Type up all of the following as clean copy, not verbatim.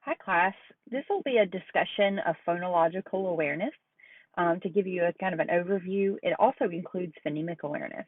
Hi, class. This will be a discussion of phonological awareness. To give you a kind of an overview, it also includes phonemic awareness.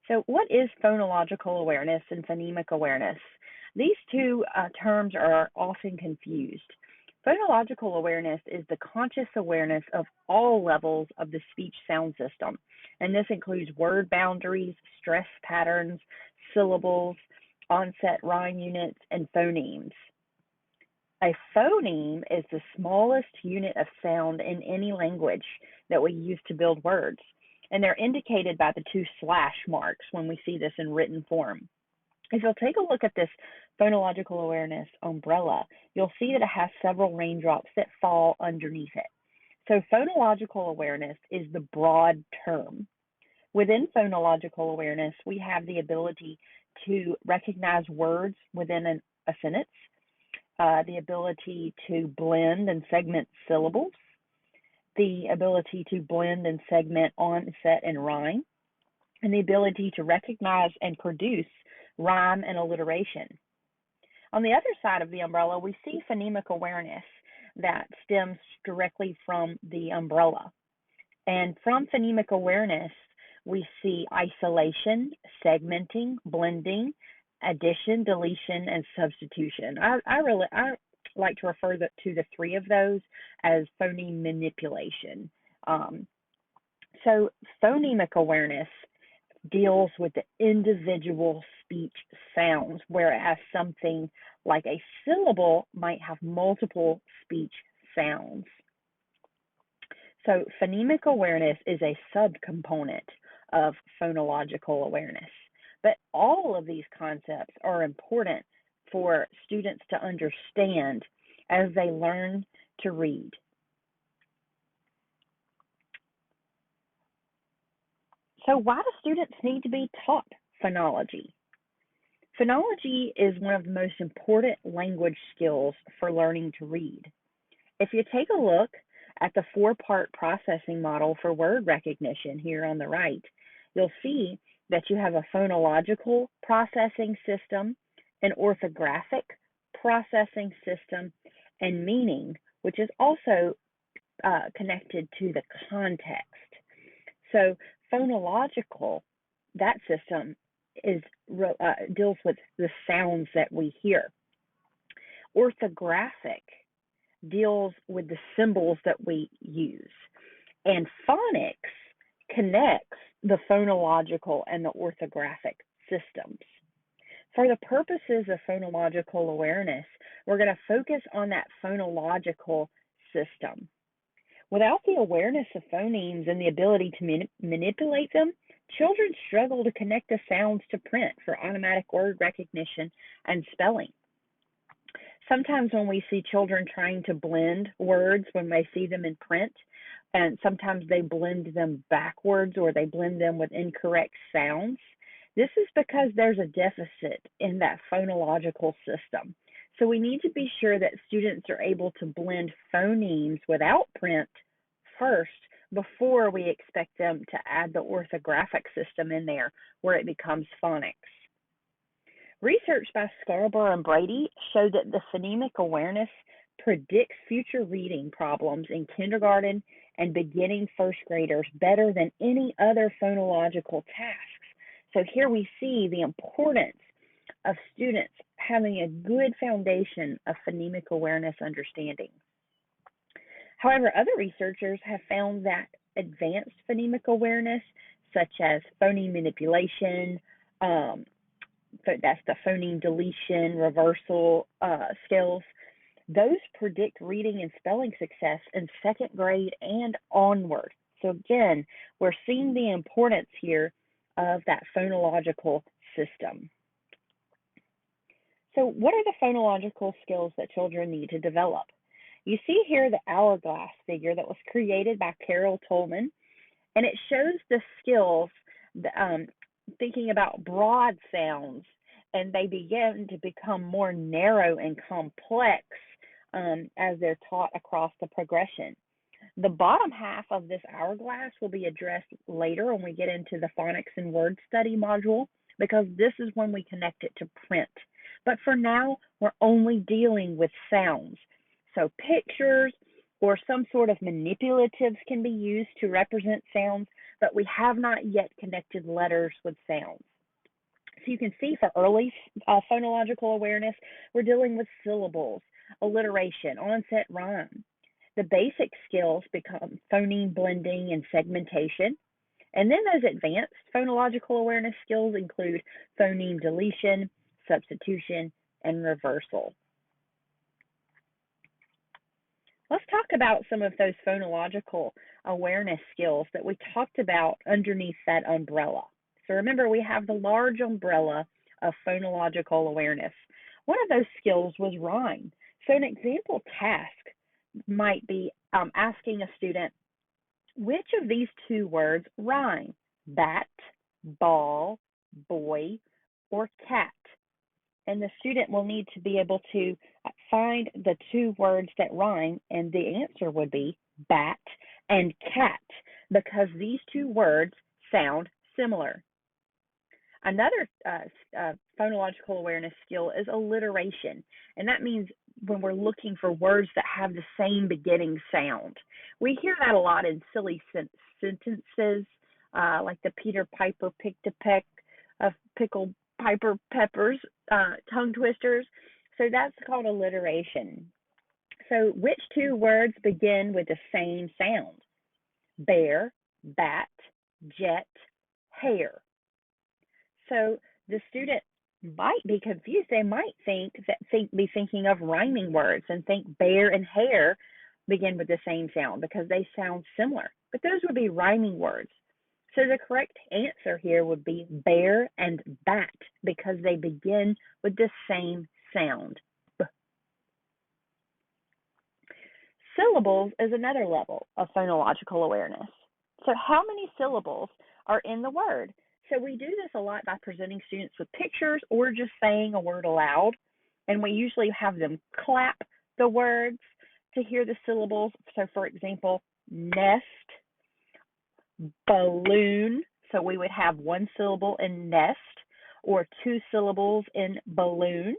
So, what is phonological awareness and phonemic awareness? These two terms are often confused. Phonological awareness is the conscious awareness of all levels of the speech sound system, and this includes word boundaries, stress patterns, syllables, onset rhyme units, and phonemes. A phoneme is the smallest unit of sound in any language that we use to build words, and they're indicated by the two slash marks when we see this in written form. If you'll take a look at this phonological awareness umbrella, you'll see that it has several raindrops that fall underneath it. So phonological awareness is the broad term. Within phonological awareness, we have the ability to recognize words within a sentence, the ability to blend and segment syllables, the ability to blend and segment onset and rhyme, and the ability to recognize and produce rhyme and alliteration. On the other side of the umbrella, we see phonemic awareness that stems directly from the umbrella. And from phonemic awareness, we see isolation, segmenting, blending, addition, deletion, and substitution. I like to refer to the three of those as phoneme manipulation. So phonemic awareness deals with the individual speech sounds, whereas something like a syllable might have multiple speech sounds. So phonemic awareness is a subcomponent of phonological awareness. But all of these concepts are important for students to understand as they learn to read. So why do students need to be taught phonology? Phonology is one of the most important language skills for learning to read. If you take a look at the four-part processing model for word recognition here on the right, you'll see that you have a phonological processing system, an orthographic processing system, and meaning, which is also connected to the context. So phonological, that system deals with the sounds that we hear. Orthographic deals with the symbols that we use. And phonics connects the phonological and the orthographic systems. For the purposes of phonological awareness, we're going to focus on that phonological system. Without the awareness of phonemes and the ability to manipulate them, children struggle to connect the sounds to print for automatic word recognition and spelling. Sometimes when we see children trying to blend words when they see them in print, and sometimes they blend them backwards or they blend them with incorrect sounds, this is because there's a deficit in that phonological system. So we need to be sure that students are able to blend phonemes without print first before we expect them to add the orthographic system in there where it becomes phonics. Research by Scarborough and Brady showed that the phonemic awareness predicts future reading problems in kindergarten and beginning first graders better than any other phonological tasks. So here we see the importance of students having a good foundation of phonemic awareness understanding. However, other researchers have found that advanced phonemic awareness, such as phoneme manipulation, that's the phoneme deletion, reversal skills, those predict reading and spelling success in second grade and onward. So again, we're seeing the importance here of that phonological system. So what are the phonological skills that children need to develop? You see here the hourglass figure that was created by Carol Tolman, and it shows the skills thinking about broad sounds, and they begin to become more narrow and complex as they're taught across the progression. The bottom half of this hourglass will be addressed later when we get into the phonics and word study module, because this is when we connect it to print. But for now, we're only dealing with sounds. So pictures or some sort of manipulatives can be used to represent sounds, but we have not yet connected letters with sounds. So you can see for early phonological awareness, we're dealing with syllables, alliteration, onset rhyme. The basic skills become phoneme blending and segmentation. And then those advanced phonological awareness skills include phoneme deletion, substitution, and reversal. Let's talk about some of those phonological awareness skills that we talked about underneath that umbrella. So remember, we have the large umbrella of phonological awareness. One of those skills was rhyme. So an example task might be asking a student, which of these two words rhyme? Bat, ball, boy, or cat? And the student will need to be able to find the two words that rhyme, and the answer would be bat and cat, because these two words sound similar. Another phonological awareness skill is alliteration, and that means when we're looking for words that have the same beginning sound. We hear that a lot in silly sentences, like the Peter Piper picked a peck of pickled Piper peppers, tongue twisters. So that's called alliteration. So which two words begin with the same sound? Bear, bat, jet, hair. So the student might be confused. They might be thinking of rhyming words and think bear and hair begin with the same sound because they sound similar. But those would be rhyming words. So the correct answer here would be bear and bat because they begin with the same sound. B. Syllables is another level of phonological awareness. So how many syllables are in the word? So we do this a lot by presenting students with pictures or just saying a word aloud. And we usually have them clap the words to hear the syllables. So for example, nest, balloon. So we would have one syllable in nest or two syllables in balloon.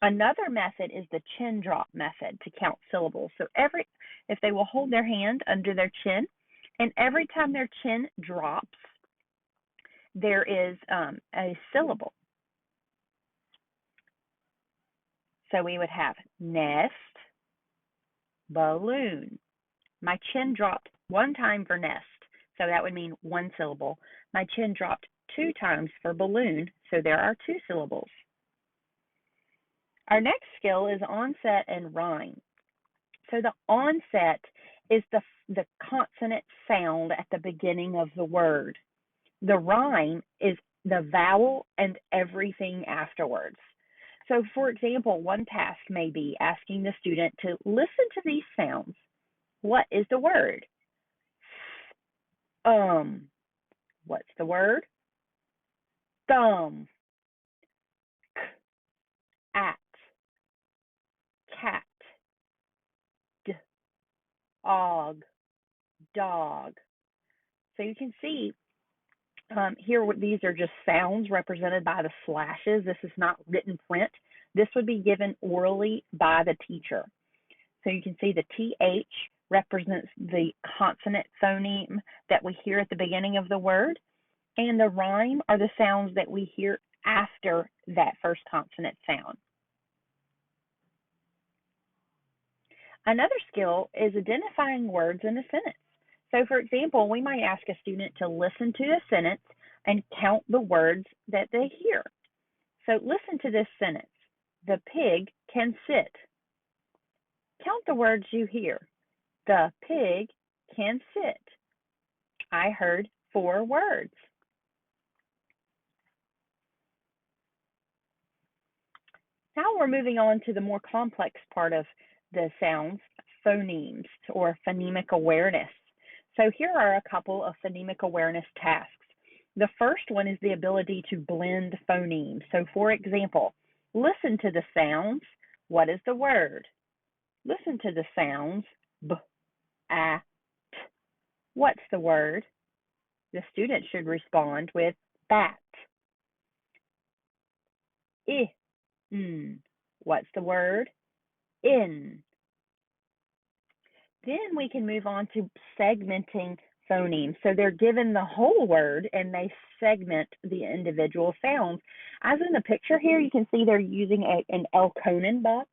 Another method is the chin drop method to count syllables. So if they will hold their hand under their chin, and every time their chin drops, there is a syllable. So we would have nest, balloon. My chin dropped one time for nest, so that would mean one syllable. My chin dropped two times for balloon, so there are two syllables. Our next skill is onset and rhyme. So the onset is the consonant sound at the beginning of the word. The rhyme is the vowel and everything afterwards. So for example, one task may be asking the student to listen to these sounds. What is the word? What's the word? Thumb. K, at, cat, d, og, dog. So you can see here these are just sounds represented by the slashes. This is not written print. This would be given orally by the teacher. So you can see the TH represents the consonant phoneme that we hear at the beginning of the word, and the rhyme are the sounds that we hear after that first consonant sound. Another skill is identifying words in a sentence. So for example, we might ask a student to listen to a sentence and count the words that they hear. So listen to this sentence. The pig can sit. Count the words you hear. The pig can sit. I heard 4 words. Now we're moving on to the more complex part of the sounds, phonemes or phonemic awareness. So here are a couple of phonemic awareness tasks. The first one is the ability to blend phonemes. So for example, listen to the sounds. What is the word? Listen to the sounds. B, a, t. What's the word? The student should respond with bat. I, What's the word? In. Then we can move on to segmenting phonemes. So they're given the whole word and they segment the individual sounds. As in the picture here, you can see they're using an Elkonin box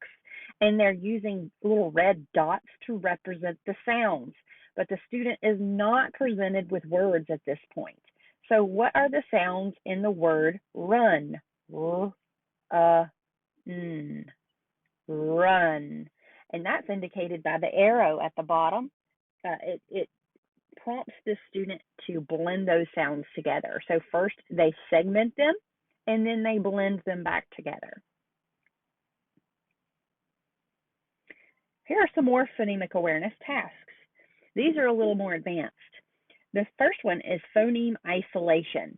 and they're using little red dots to represent the sounds. But the student is not presented with words at this point. So what are the sounds in the word run? R, n, run. And that's indicated by the arrow at the bottom. It prompts the student to blend those sounds together. So first they segment them and then they blend them back together. Here are some more phonemic awareness tasks. These are a little more advanced. The first one is phoneme isolation.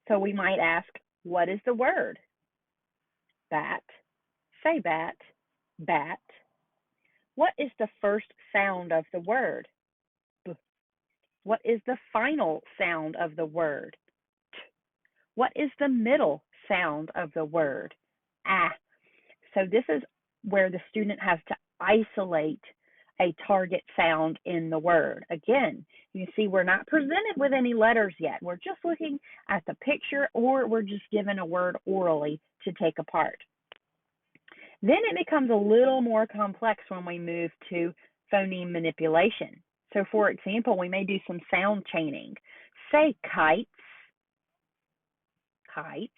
So we might ask, what is the word? Bat. Say bat. Bat. What is the first sound of the word? B. What is the final sound of the word? T. What is the middle sound of the word? Ah. So this is where the student has to isolate a target sound in the word. Again, you see we're not presented with any letters yet. We're just looking at the picture or we're just given a word orally to take apart. Then it becomes a little more complex when we move to phoneme manipulation. So for example, we may do some sound chaining. Say kites, kites.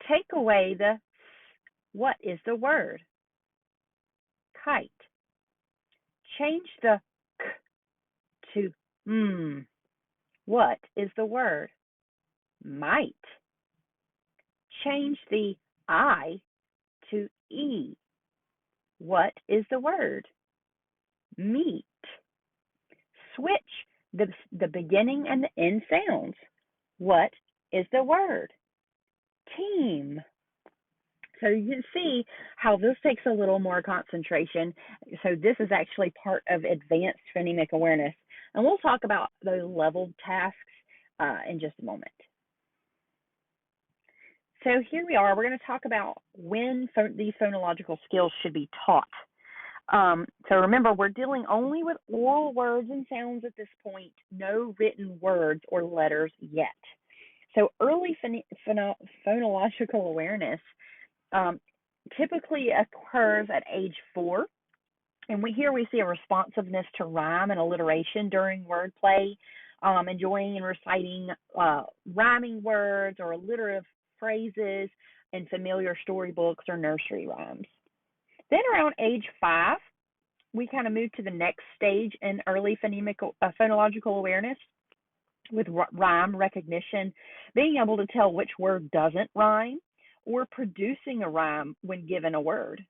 Take away the s. What is the word? Kite. Change the k to m. What is the word? Might. Change the I to e. What is the word? Meat. Switch the beginning and the end sounds. What is the word? Team. So you can see how this takes a little more concentration. So this is actually part of advanced phonemic awareness. And we'll talk about those leveled tasks in just a moment. So here we are. We're going to talk about when these phonological skills should be taught. So remember, we're dealing only with oral words and sounds at this point, no written words or letters yet. So early phonological awareness typically occurs at age 4. And here we see a responsiveness to rhyme and alliteration during wordplay, enjoying and reciting rhyming words or alliterative phrases in familiar storybooks or nursery rhymes. Then around age 5, we kind of move to the next stage in early phonological awareness with rhyme recognition, being able to tell which word doesn't rhyme or producing a rhyme when given a word,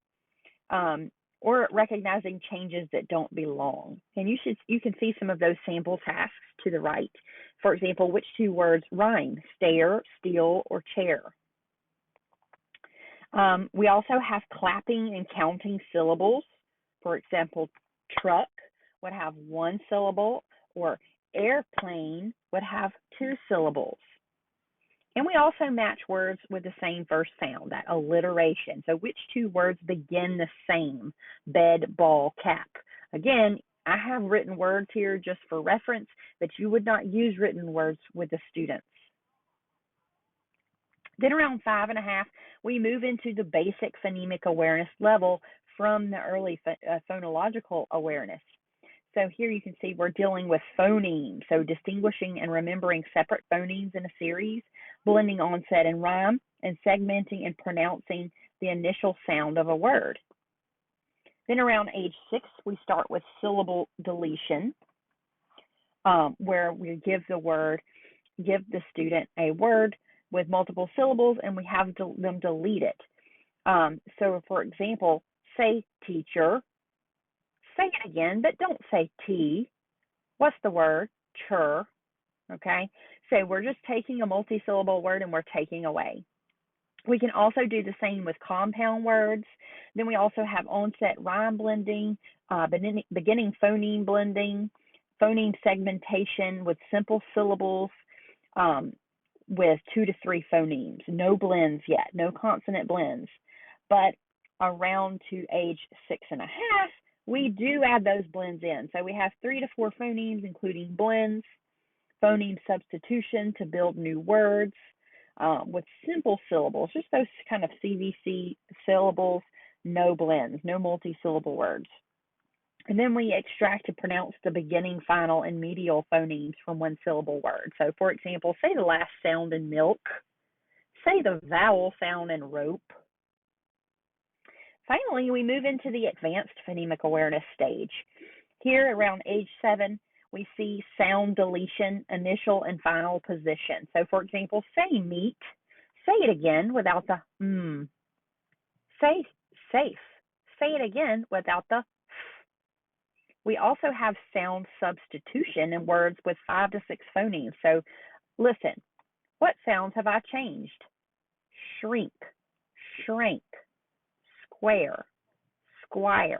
or recognizing changes that don't belong. And you can see some of those sample tasks to the right. For example, which 2 words rhyme? Stare, steal, or chair. We also have clapping and counting syllables. For example, truck would have 1 syllable, or airplane would have 2 syllables. And we also match words with the same first sound, that alliteration. So which 2 words begin the same? Bed, ball, cap. Again, I have written words here just for reference, but you would not use written words with the students. Then around 5.5, we move into the basic phonemic awareness level from the early phonological awareness. So here you can see we're dealing with phonemes, so distinguishing and remembering separate phonemes in a series, blending onset and rhyme, and segmenting and pronouncing the initial sound of a word. Then around age 6, we start with syllable deletion, where we give the student a word with multiple syllables, and we have them delete it. So for example, say teacher. Say it again, but don't say T. What's the word? Chur. Okay? So we're just taking a multi-syllable word and we're taking away. We can also do the same with compound words. Then we also have onset rhyme blending, beginning phoneme blending, phoneme segmentation with simple syllables, with 2 to 3 phonemes. No blends yet, no consonant blends. But around to age 6.5, we do add those blends in. So we have 3 to 4 phonemes, including blends, phoneme substitution to build new words with simple syllables, just those kind of CVC syllables, no blends, no multi-syllable words. And then we extract to pronounce the beginning, final, and medial phonemes from one syllable words. So, for example, say the last sound in milk, say the vowel sound in rope. Finally, we move into the advanced phonemic awareness stage. Here, around age 7, we see sound deletion, initial and final position. So, for example, say meat, say it again without the Say safe, say it again without the f. We also have sound substitution in words with 5 to 6 phonemes. So listen, what sounds have I changed? Shrink, shrank, square, squire.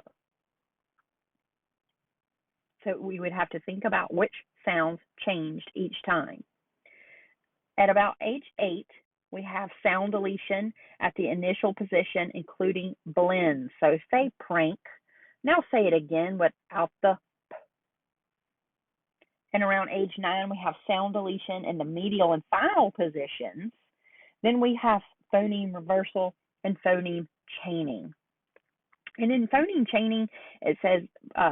So we would have to think about which sounds changed each time. At about age 8, we have sound deletion at the initial position, including blends. So say prank. Now say it again without the p. And around age 9, we have sound deletion in the medial and final positions. Then we have phoneme reversal and phoneme chaining. And in phoneme chaining, it says,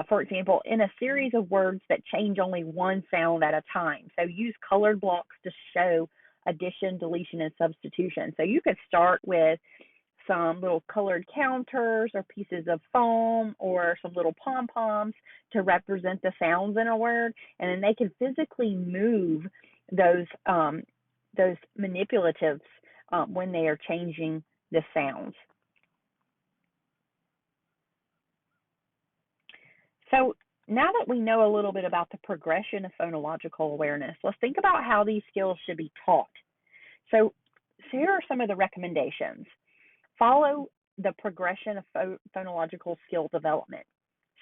for example, in a series of words that change only one sound at a time. So use colored blocks to show addition, deletion, and substitution. So you could start with some little colored counters or pieces of foam or some little pom-poms to represent the sounds in a word, and then they can physically move those manipulatives when they are changing the sounds. So now that we know a little bit about the progression of phonological awareness, let's think about how these skills should be taught. So here are some of the recommendations. Follow the progression of phonological skill development.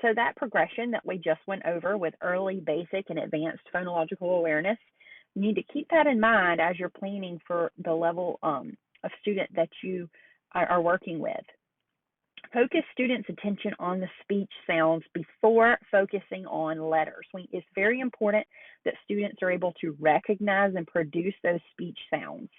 So that progression that we just went over with early, basic, and advanced phonological awareness, you need to keep that in mind as you're planning for the level of student that you are working with. Focus students' attention on the speech sounds before focusing on letters. It's very important that students are able to recognize and produce those speech sounds.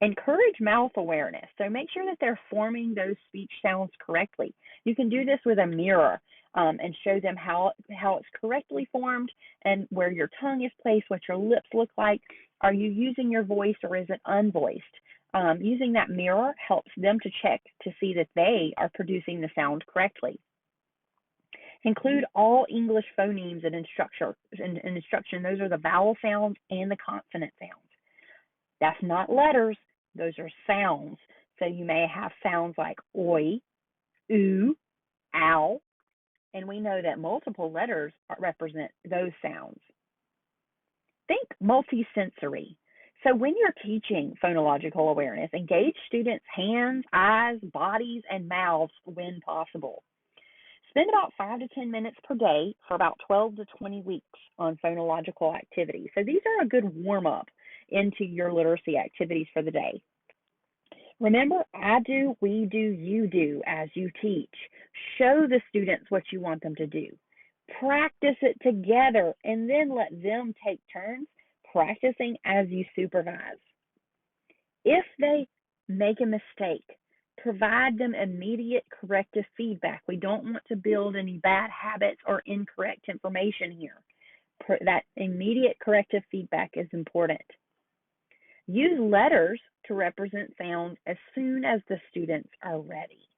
Encourage mouth awareness. So make sure that they're forming those speech sounds correctly. You can do this with a mirror and show them how it's correctly formed and where your tongue is placed, what your lips look like. Are you using your voice or is it unvoiced? Using that mirror helps them to check to see that they are producing the sound correctly. Include all English phonemes in instruction. Those are the vowel sounds and the consonant sounds. That's not letters. Those are sounds. So you may have sounds like oi, oo, ow, and we know that multiple letters represent those sounds. Think multisensory. So when you're teaching phonological awareness, engage students' hands, eyes, bodies, and mouths when possible. Spend about 5 to 10 minutes per day for about 12 to 20 weeks on phonological activities. So these are a good warm-up into your literacy activities for the day. Remember, I do, we do, you do as you teach. Show the students what you want them to do. Practice it together and then let them take turns practicing as you supervise. If they make a mistake, provide them immediate corrective feedback. We don't want to build any bad habits or incorrect information here. That immediate corrective feedback is important. Use letters to represent sounds as soon as the students are ready.